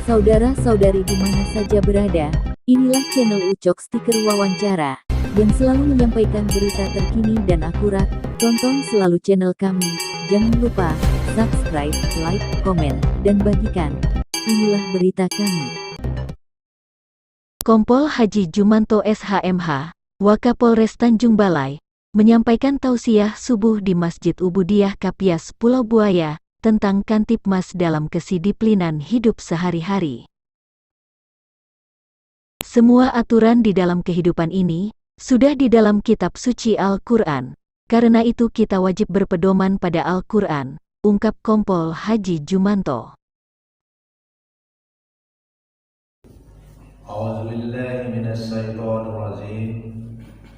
Saudara-saudari di mana saja berada, inilah channel Ucok Stiker Wawancara, yang selalu menyampaikan berita terkini dan akurat. Tonton selalu channel kami, jangan lupa subscribe, like, komen, dan bagikan. Inilah berita kami. Kompol Haji Jumanto SHMH, Wakapolres Tanjung Balai, menyampaikan tausiah subuh di Masjid Ubudiyah Kapias Pulau Buaya, tentang Kantipmas dalam kedisiplinan hidup sehari-hari. Semua aturan di dalam kehidupan ini, sudah di dalam kitab suci Al-Quran. Karena itu kita wajib berpedoman pada Al-Quran, ungkap Kompol Haji Jumanto.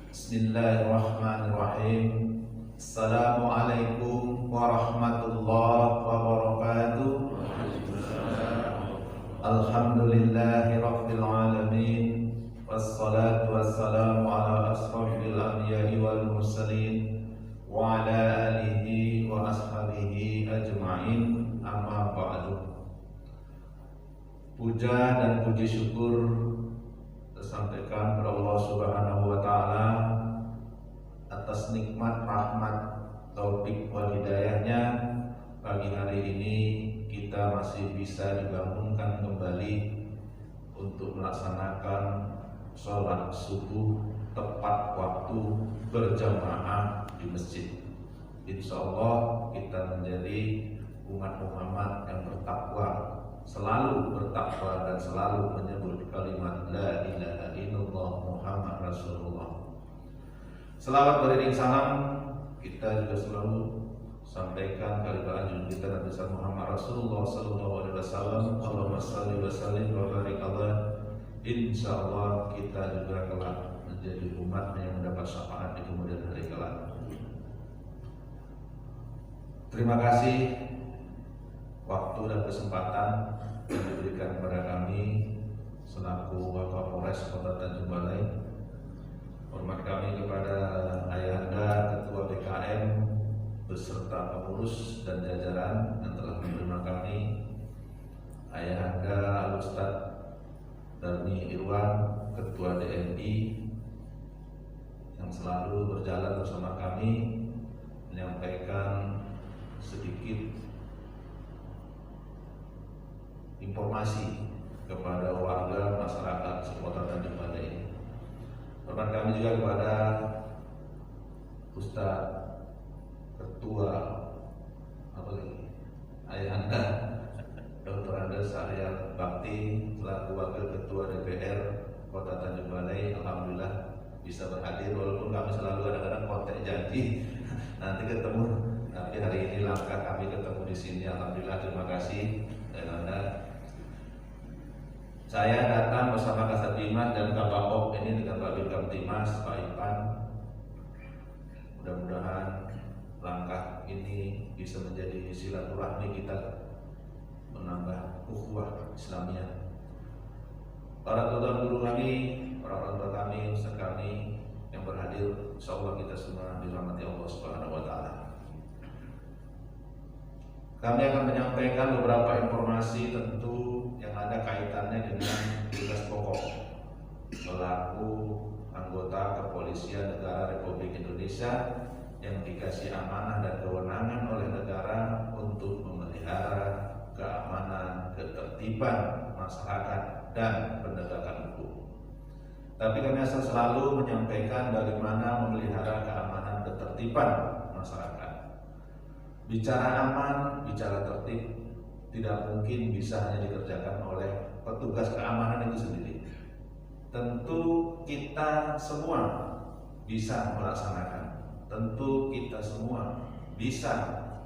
Bismillahirrahmanirrahim. Assalamualaikum warahmatullahi wabarakatuh. Alhamdulillahi rabbil alamin. Wassalatu wassalamu ala asrafil anbiya'i wal mursalin wa ala alihi wa ashabihi ajma'in, amma ba'du. Puja dan puji syukur tersampaikan kepada Allah Subhanahu wa taala atas nikmat, rahmat, taufik wal hidayahnya. Pagi hari ini kita masih bisa dibangunkan kembali untuk melaksanakan sholat subuh tepat waktu berjamaah di masjid. Insya Allah kita menjadi umat Muhammad yang bertakwa, selalu bertakwa dan selalu menyebut kalimat la ilaha illallah Muhammad Rasulullah. Selawat beriring salam kita juga selalu sampaikan kalimat anjungan kita Nabi Muhammad Rasulullah sallallahu alaihi wasallam. Allahumma shalli wa sallim wa barik Allah. Insyaallah kita juga kelak menjadi umat yang mendapat syafaat di kemudian hari kelak. Terima kasih waktu dan kesempatan yang diberikan kepada kami selaku Wakapolres Kota Tanjung Balai. Hormat kami kepada Ayahanda Ketua BKM beserta pengurus dan jajaran yang telah menerima kami, Ayahanda Al-Ustaz Darmi Irwan, Ketua DMI, yang selalu berjalan bersama kami menyampaikan sedikit informasi kepada warga masyarakat sekota Tanjung Balai. Hormat kami juga kepada Ustaz Ketua Ayahanda Dr. Andes Arya Bakti selaku Wakil Ketua DPR Kota Tanjung Balai. Alhamdulillah bisa berhadir walaupun kami selalu kadang-kadang kontak janji nanti ketemu, tapi hari ini langkah kami ketemu di sini. Alhamdulillah, terima kasih Ayahanda. Saya datang bersama Kasat Bimas dan Kabapok ini dengan Babin Kamtimas, Pak Ipan. Mudah-mudahan langkah ini bisa menjadi silaturahmi kita, menambah ukhuwah Islamiyah. Para tuan guru kami, para orang tua kami, ustaz kami yang berhadir, insyaallah kita semua dirahmati Allah Subhanahu wa taala. Kami akan menyampaikan beberapa informasi tentu yang ada kaitannya dengan tugas pokok selaku anggota Kepolisian Negara Republik Indonesia yang dikasih amanah dan kewenangan oleh negara untuk memelihara keamanan, ketertiban masyarakat dan penegakan hukum. Tapi kami selalu menyampaikan bagaimana memelihara keamanan, ketertiban masyarakat. Bicara aman, bicara tertib tidak mungkin bisa hanya dikerjakan oleh petugas keamanan itu sendiri. Tentu kita semua bisa melaksanakan, tentu kita semua bisa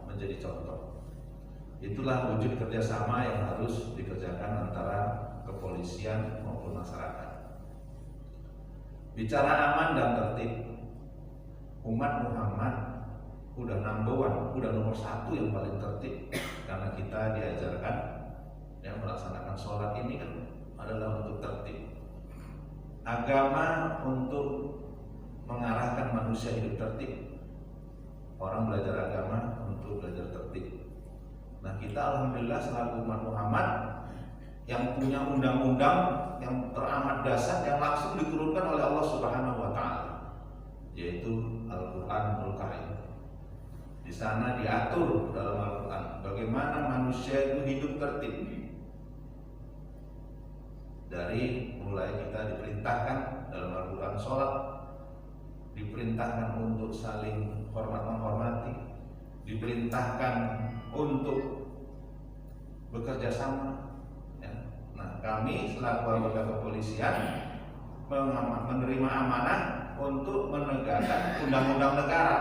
menjadi contoh. Itulah wujud kerjasama yang harus dikerjakan antara kepolisian maupun masyarakat. Bicara aman dan tertib, umat Muhammad udah number one, udah nomor satu yang paling tertib, karena kita diajarkan yang melaksanakan sholat ini kan adalah untuk tertib. Agama untuk mengarahkan manusia hidup tertib. Orang belajar agama untuk belajar tertib. Nah, kita alhamdulillah selaku umat Muhammad yang punya undang-undang yang teramat dasar yang langsung diturunkan oleh Allah Subhanahu wa taala, yaitu Al-Qur'anul Karim. Di sana diatur dalam Al-Qur'an bagaimana manusia itu hidup tertib. Dari mulai kita diperintahkan dalam Al-Qur'an sholat, diperintahkan untuk saling hormat menghormati, diperintahkan untuk bekerja sama. Nah, kami selaku anggota kepolisian menerima amanah untuk menegakkan undang-undang negara.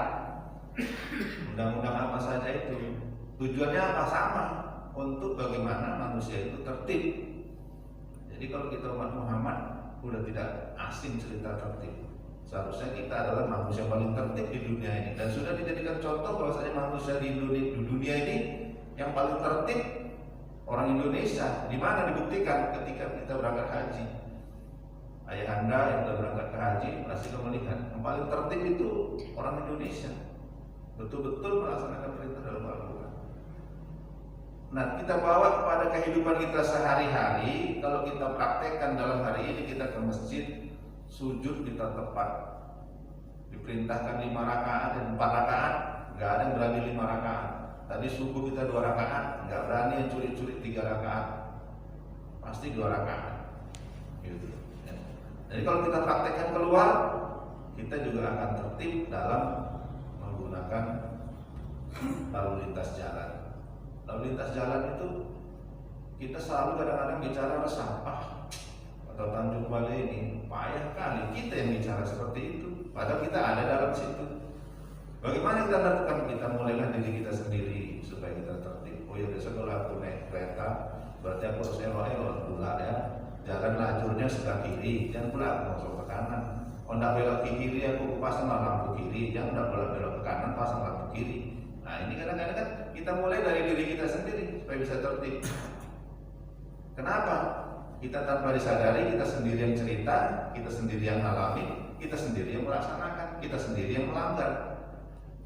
Undang-undang apa saja itu? Tujuannya apa? Sama, untuk bagaimana manusia itu tertib. Jadi kalau kita umat Muhammad sudah tidak asing cerita tertib. Seharusnya kita adalah manusia paling tertib di dunia ini, dan sudah dijadikan contoh bahwasanya manusia di dunia ini yang paling tertib orang Indonesia. Di mana dibuktikan ketika kita berangkat haji. Ayahanda yang sudah berangkat ke haji pasti melihat yang paling tertib itu orang Indonesia, betul-betul melaksanakan perintah dalam Al-Quran. Nah, kita bawa kepada kehidupan kita sehari-hari. Kalau kita praktekkan dalam hari ini, kita ke masjid, sujud kita tepat, diperintahkan 5 rakaat dan 4 rakaat, nggak ada yang berani 5 rakaat. Tadi subuh kita 2 rakaat, nggak berani yang curi-curi 3 rakaat, pasti 2 rakaat. Gitu. Jadi kalau kita praktekkan keluar, kita juga akan tertib dalam menggunakan lalu lintas jalan. Lalu lintas jalan itu kita selalu kadang-kadang bicara resah, atau Tanjung Balai ini payah kali kita yang bicara seperti itu, padahal kita ada dalam situ. Bagaimana kita lakukan? Kita mulailah diri kita sendiri supaya kita tertib. Oh ya, besok kalau aku naik kereta, berarti aku harus elok-elok pula ya. Jalan lajurnya sebelah kiri, jangan pula aku masuk ke kanan. Oh, ndak belok ke kiri, aku pasang lampu kiri. Jangan ndak belok ke kanan, pasang lampu kiri. Nah, ini kadang-kadang kan kita mulai dari diri kita sendiri supaya bisa tertib. Kenapa? Kita tanpa disadari, kita sendiri yang cerita, kita sendiri yang alami, kita sendiri yang melaksanakan, kita sendiri yang melanggar.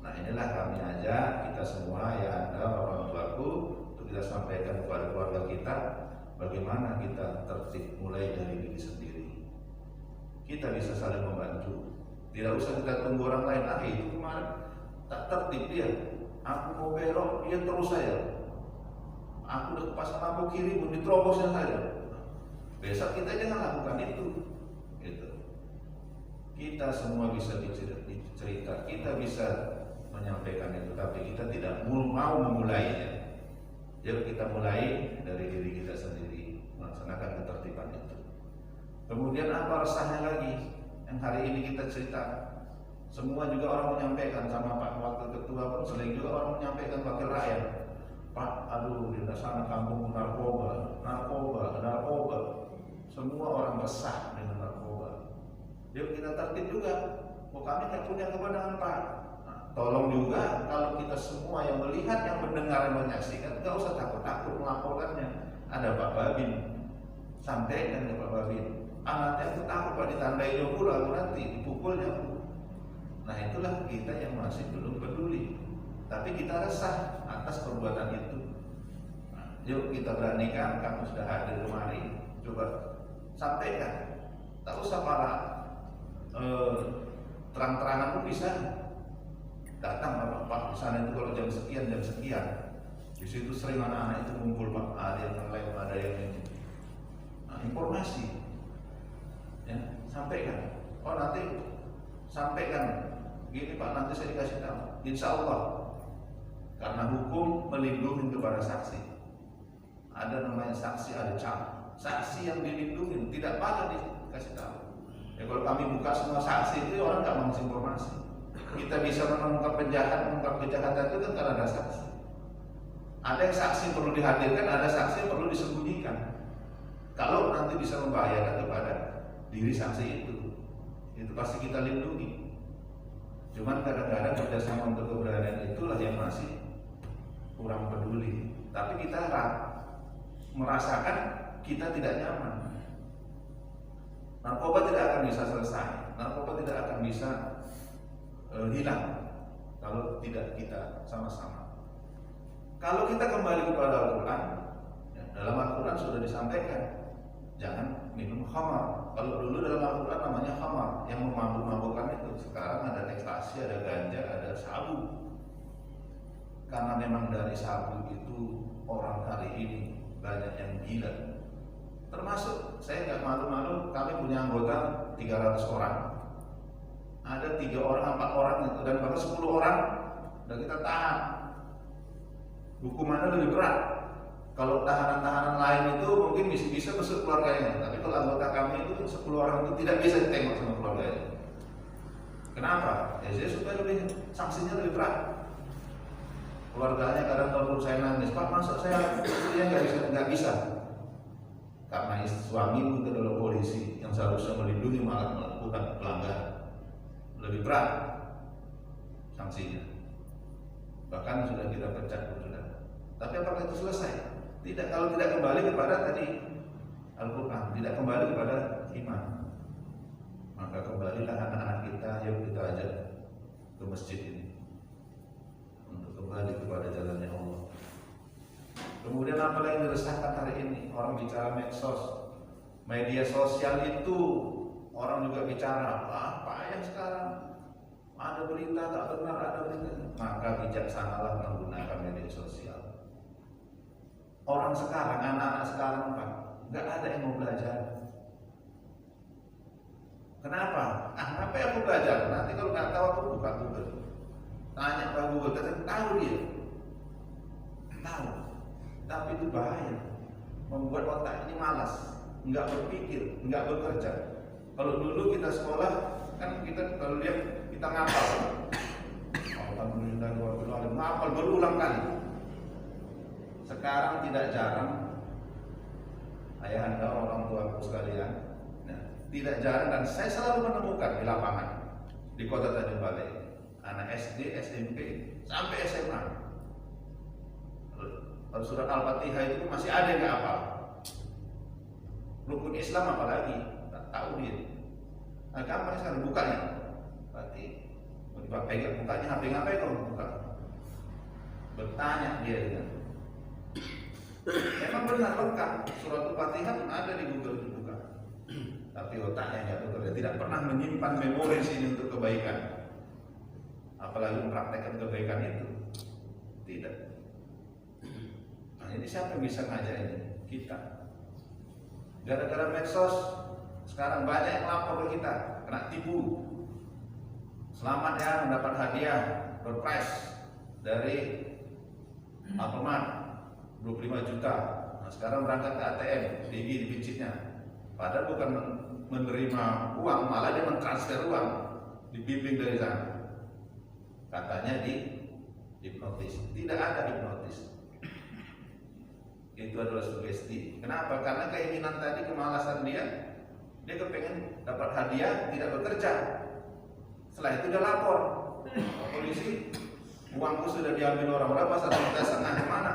Nah, inilah kami ajak kita semua, ya Anda orang tuaku, untuk kita sampaikan kepada keluarga kita, bagaimana kita tertib mulai dari diri sendiri. Kita bisa saling membantu. Tidak usah kita tunggu orang lain. Itu kemarin tak tertib dia. Aku mau belok, dia terus saya. Aku udah pasang lampu kiri, pun diterobosnya saja. Besok kita jangan lakukan itu. Gitu. Kita semua bisa cerita, kita bisa menyampaikan itu, tapi kita tidak mau memulainya. Jadi kita mulai dari diri kita sendiri, melaksanakan ketertiban itu. Kemudian apa resahnya lagi yang hari ini kita cerita? Semua juga orang menyampaikan, sama Pak Wakil Ketua pun sering juga orang menyampaikan wakil rakyat. Pak, aduh di sana kampung narkoba. Semua orang resah dengan narkoba. Yuk kita tertib juga. Kami nggak punya kewenangan, Pak. Tolong juga kalau kita semua yang melihat, yang mendengar, yang menyaksikan, nggak usah takut-takut melaporkannya. Ada Pak Babin, sampaikan ke Pak Babin. Nanti aku takut Pak ditandai pula, aku nanti dipukulnya. Nah, itulah kita yang masih belum peduli, tapi kita resah atas perbuatan itu. Nah, yuk kita beranikan, kamu sudah hadir kemari, coba sampaikan. Tak usah para terang-terangan pun bisa. Datang Pak, di sana itu kalau jam sekian, di situ sering anak-anak itu ngumpul Pak, ada yang lain, ada yang ini. Nah, informasi, ya, sampaikan. Oh nanti sampaikan, gini Pak, nanti saya dikasih tahu. Insya Allah, karena hukum melindungi kepada saksi. Ada namanya saksi, ada saksi yang dilindungi, tidak pada dikasih tahu. Ya, kalau kami buka semua saksi itu orang nggak mau informasi. Kita bisa mengungkap kejahatan itu kan karena ada saksi. Ada yang saksi perlu dihadirkan, ada saksi yang perlu disembunyikan. Kalau nanti bisa membahayakan kepada diri saksi itu pasti kita lindungi. Cuman kadang-kadang kerjasama untuk keberanian itulah yang masih kurang peduli. Tapi kita merasakan kita tidak nyaman. Narkoba tidak akan bisa selesai. Narkoba tidak akan bisa hilang kalau tidak kita sama-sama. Kalau kita kembali kepada Al-Quran, ya, Dalam Al-Quran sudah disampaikan, jangan minum khamar. Kalau dulu dalam Al-Quran namanya khamar, yang memabuk-mabukkan itu. Sekarang ada ekstasi, ada ganja, ada sabu. Karena memang dari sabu itu orang hari ini banyak yang gila. Termasuk saya nggak malu-malu, kami punya anggota 300 orang. Ada 3 orang, 4 orang itu, dan bahkan 10 orang udah kita tahan. Hukumannya lebih berat. Kalau tahanan-tahanan lain itu mungkin bisa besar keluarganya, tapi kalau anggota kami itu 10 orang itu tidak bisa ditengok sama keluarganya. Kenapa? Ya saya supaya lebih sanksinya lebih berat. Keluarganya kadang kalau saya nangis, Pak masa saya nggak bisa. Karena suami itu adalah polisi yang seharusnya melindungi malah melakukan pelanggaran. Lebih berat sanksinya. Bahkan sudah kita pecat sudah. Tapi apakah itu selesai? Tidak, kalau tidak kembali kepada tadi Al-Quran, tidak kembali kepada iman, maka kembalilah anak-anak kita, yuk kita ajak ke masjid ini untuk kembali kepada jalannya Allah. Kemudian apa yang diresahkan hari ini? Orang bicara medsos, media sosial itu orang juga bicara, apa yang sekarang ada berita tak benar, ada berita. Maka bijaksanalah menggunakan media sosial. Orang sekarang, anak-anak sekarang Pak, nggak ada yang mau belajar. Kenapa? Apa yang aku belajar? Nanti kalau nggak tahu aku buka Google, tanya Pak Google, ternyata tahu dia, tahu. Tapi itu bahaya, membuat otak ini malas, nggak berpikir, nggak bekerja. Kalau dulu kita sekolah, kan kita kalau lihat kita ngapal, alhamdulillah ngapal berulang kali. Sekarang tidak jarang ayah anda, orang tua sekalian, tidak jarang, dan saya selalu menemukan di lapangan di kota Tanjung Balai, anak SD, SMP, sampai SMA. Kalau surat Al-Fatihah itu masih ada yang nggak hafal. Rukun Islam apalagi tak tahu dia. Nah, gampang sekarang bukanya. Berarti mau dipegang bukanya, HP ngapain kau buka? Bertanya dia dengan. Memang benar lengkap, surat Al-Fatihah ada di Google dibuka. Tapi otaknya nggak bekerja, tidak pernah menyimpan memori sini untuk kebaikan. Apalagi mempraktekkan kebaikan itu. Tidak. Nah, ini siapa yang bisa ngajarin? Kita. Gara-gara medsos sekarang banyak yang lapor ke kita, kena tipu. Selamat ya mendapat hadiah berprice dari Alfamart 25 juta. Nah, sekarang berangkat ke ATM, gigi dipicitnya. Padahal bukan menerima uang, malah dia mentransfer uang, dibimbing dari sana. Katanya di hipnotis. Tidak ada hipnotis. Itu adalah sugesti. Kenapa? Karena keinginan tadi, kemalasan dia kepengen dapat hadiah, tidak bekerja. Setelah itu dia lapor polisi, uangku sudah diambil orang berapa, 1,5 juta, mana?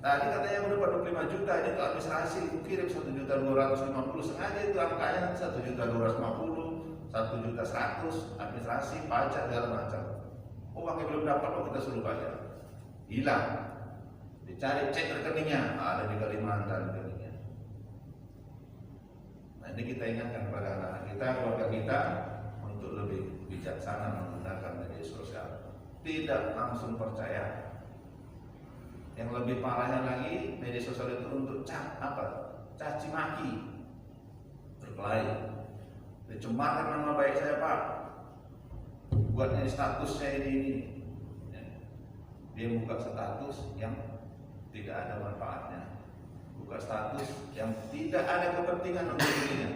Tadi katanya udah 25 juta, ini ke administrasi, kirim 1.250.000, sengaja itu angkanya 1.250.000, 1.100.000, administrasi, pajak, segala macam. Uangnya belum dapat, kita suruh bayar, hilang. Dicari cek rekeningnya, ada di Kalimantan rekeningnya. Nah, ini kita ingatkan kepada anak-anak kita, keluarga kita, untuk lebih bijaksana menggunakan media sosial. Tidak langsung percaya. Yang lebih parahnya lagi, media sosial itu untuk caci maki, berkelahi, dicemarkan nama baik saya Pak, buatnya statusnya ini. Dia buka status yang tidak ada manfaatnya, buka status yang tidak ada kepentingan untuk dirinya.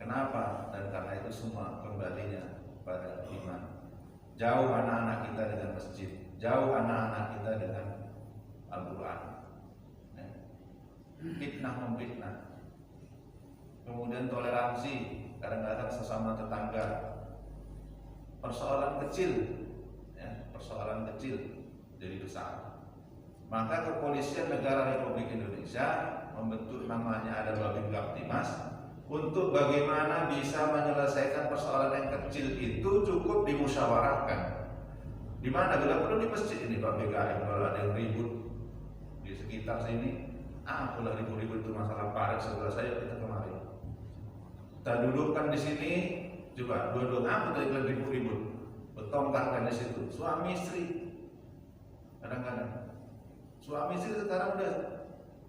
Kenapa? Dan karena itu semua kembalinya pada iman. Jauh anak-anak kita dengan masjid, jauh anak-anak kita dengan Al-Quran. Fitnah memfitnah. Kemudian toleransi, kadang-kadang sesama tetangga. Persoalan kecil, persoalan kecil jadi besar. Maka Kepolisian Negara Republik Indonesia membentuk namanya ada Babin Kamtimas untuk bagaimana bisa menyelesaikan persoalan yang kecil itu cukup dimusyawarahkan. Di mana bila perlu di masjid ini Pak BKM, kalau ada yang ribut di di sekitar sini, apalah ribut-ribut itu masalah parit sebelah saya, kita kemari. Kita dudukkan di sini, coba dua-dua apa tadi lagi ribut-ribut, bertongkarkan di situ, suami istri. Kadang-kadang suami istri sekarang udah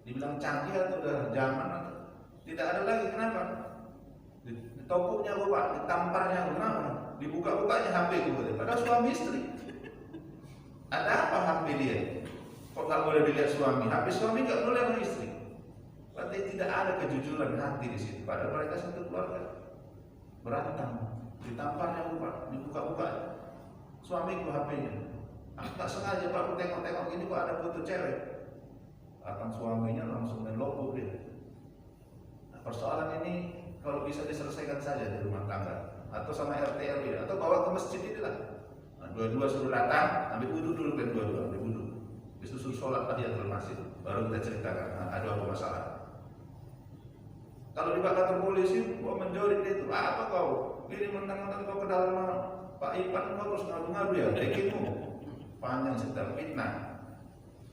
dibilang canggih atau udah zaman atau tidak ada lagi. Kenapa? Ditopuknya gue pak, ditamparnya gue, kenapa? Dibuka-bukanya HP gue, padahal suami istri. Ada apa HP dia? Kok nggak boleh dilihat suami? HP suami nggak boleh sama istri. Berarti tidak ada kejujuran hati di situ. Padahal mereka satu keluarga. Berantem, ditamparnya gue pak, dibuka-buka. Suamiku HP-nya. Aku tak sengaja pak, aku tengok-tengok ini kok ada foto cewek. Akan suaminya langsung main logo dia. Nah, persoalan ini kalau bisa diselesaikan saja di rumah tangga atau sama RT RW atau bawa ke masjid inilah. Nah, dua-dua suruh datang, ambil wudhu dulu kan dua-dua, ambil wudhu. Habis itu suruh sholat tahiyatul masjid, baru kita ceritakan ada apa masalah. Kalau dibawa ke polisi, kau menjorik dia itu, apa kau? Ini mentang-mentang kau kenal sama Pak Ipan, kau harus ngadu-ngadu ya, bikinmu. Panjang cerita, fitnah.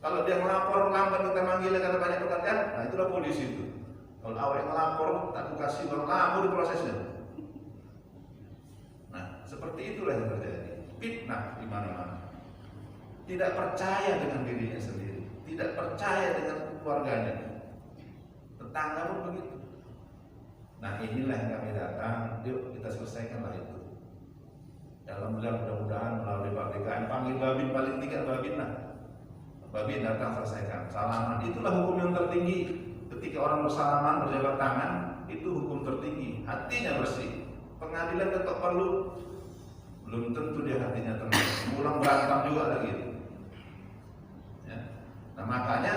Kalau dia melapor lambat kita manggilnya karena banyak pekerjaan, nah itulah polisi itu. Kalau awak melapor, tak kasih baru lama di prosesnya. Nah, seperti itulah yang terjadi. Fitnah di mana-mana. Tidak percaya dengan dirinya sendiri, tidak percaya dengan keluarganya. Tetangga pun begitu. Nah, inilah yang kami datang. Yuk kita selesaikanlah itu. Alhamdulillah, mudah-mudahan melalui Pak BKN panggil Babin, paling tidak Babin lah. Babin datang selesaikan. Salaman, itulah hukum yang tertinggi. Ketika orang bersalaman, berjabat tangan, itu hukum tertinggi. Hatinya bersih. Pengadilan ketok palu, belum tentu dia hatinya tenang. Pulang berantem juga lagi. Ya. Nah makanya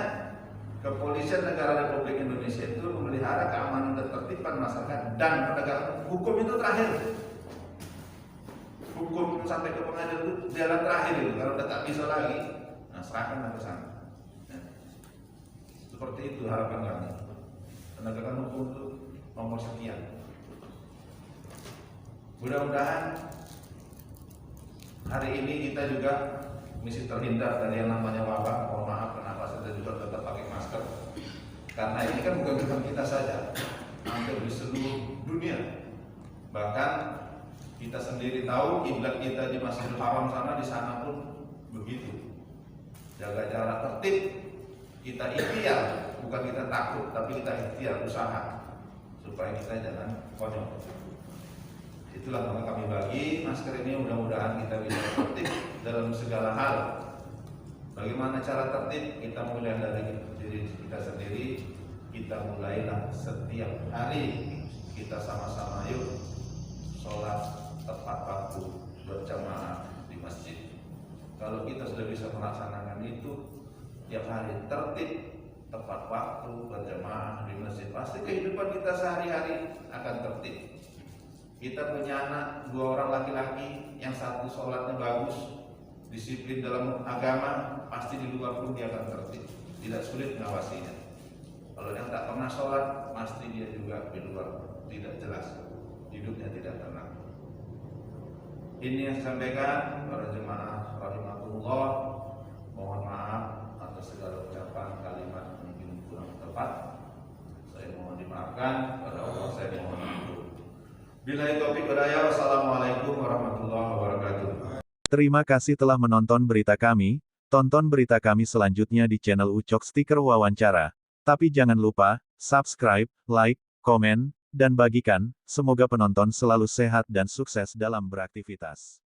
kepolisian negara Republik Indonesia itu memelihara keamanan dan ketertiban masyarakat dan penegakan hukum itu terakhir. Hukum sampai ke pengadilan itu jalan terakhir itu. Kalau udah tak bisa lagi, nah serahkan ke sana. Ya. Seperti itu harapan kami. Penegakan hukum itu nomor sekian. Mudah-mudahan hari ini kita juga mesti terhindar dari yang namanya wabah. Mohon maaf kenapa saya juga tetap pakai masker. Karena ini kan bukan cuma kita saja, hampir di seluruh dunia. Bahkan kita sendiri tahu kiblat kita di Masjidil Haram sana, di sana pun begitu. Jaga jarak tertib, kita ikhtiar, bukan kita takut, tapi kita ikhtiar usaha supaya kita jangan konyol. Itulah maka kami bagi masker ini, mudah-mudahan kita bisa tertib dalam segala hal. Bagaimana cara tertib? Kita mulai dari diri kita sendiri. Kita mulailah setiap hari kita sama-sama yuk sholat tepat waktu berjamaah di masjid. Kalau kita sudah bisa melaksanakan itu tiap hari tertib tepat waktu berjamaah di masjid, pasti kehidupan kita sehari-hari akan tertib. Kita punya anak 2 orang laki-laki, yang satu sholatnya bagus, disiplin dalam agama, pasti di luar pun dia akan tertib, tidak sulit mengawasinya. Kalau yang tak pernah sholat, pasti dia juga di luar tidak jelas, hidupnya tidak tenang. Ini yang saya sampaikan para jemaah rahimakumullah. Mohon maaf atas segala ucapan kalimat mungkin kurang tepat. Saya mohon dimaafkan, pada Allah saya mohon ampun. Billahi taufiq wal hidayah. Wassalamualaikum warahmatullahi wabarakatuh. Terima kasih telah menonton berita kami. Tonton berita kami selanjutnya di channel Ucok Stiker Wawancara. Tapi jangan lupa, subscribe, like, komen, dan bagikan. Semoga penonton selalu sehat dan sukses dalam beraktivitas.